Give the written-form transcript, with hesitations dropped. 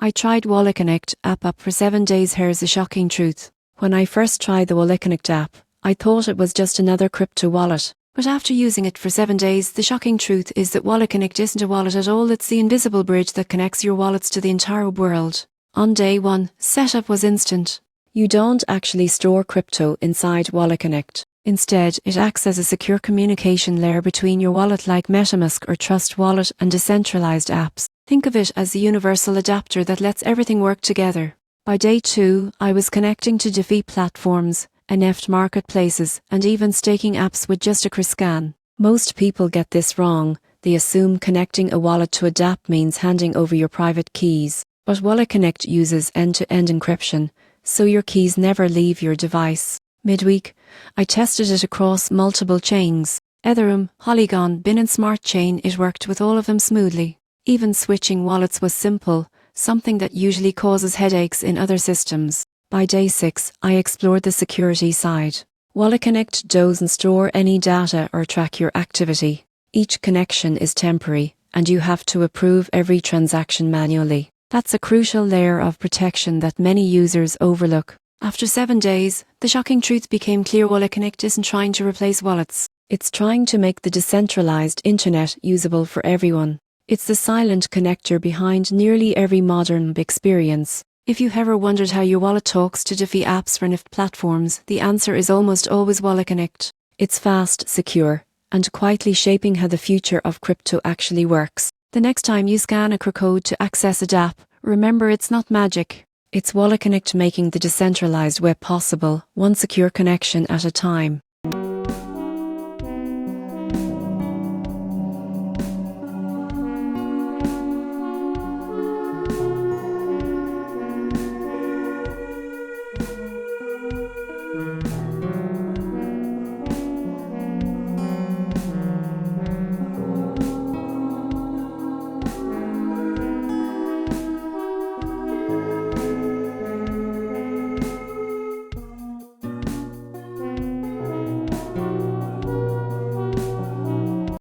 I tried WalletConnect app for 7 days. Here's the shocking truth. When I first tried the WalletConnect app, I thought it was just another crypto wallet. But after using it for 7 days, the shocking truth is that WalletConnect isn't a wallet at all. It's the invisible bridge that connects your wallets to the entire world. On day 1, setup was instant. You don't actually store crypto inside WalletConnect. Instead, it acts as a secure communication layer between your wallet like MetaMask or Trust Wallet and decentralized apps. Think of it as the universal adapter that lets everything work together. By day 2, I was connecting to DeFi platforms, NFT marketplaces, and even staking apps with just a scan. Most people get this wrong. They assume connecting a wallet to a dApp means handing over your private keys. But WalletConnect uses end-to-end encryption, so your keys never leave your device. Midweek, I tested it across multiple chains. Ethereum, Polygon, Binance Smart Chain. It worked with all of them smoothly. Even switching wallets was simple, something that usually causes headaches in other systems. By day 6, I explored the security side. WalletConnect doesn't store any data or track your activity. Each connection is temporary, and you have to approve every transaction manually. That's a crucial layer of protection that many users overlook. After 7 days, the shocking truth became clear. WalletConnect isn't trying to replace wallets. It's trying to make the decentralized internet usable for everyone. It's the silent connector behind nearly every modern experience. If you ever wondered how your wallet talks to DeFi apps or NFT platforms, the answer is almost always WalletConnect. It's fast, secure, and quietly shaping how the future of crypto actually works. The next time you scan a QR code to access a dApp, remember it's not magic. It's WalletConnect making the decentralized web possible, one secure connection at a time.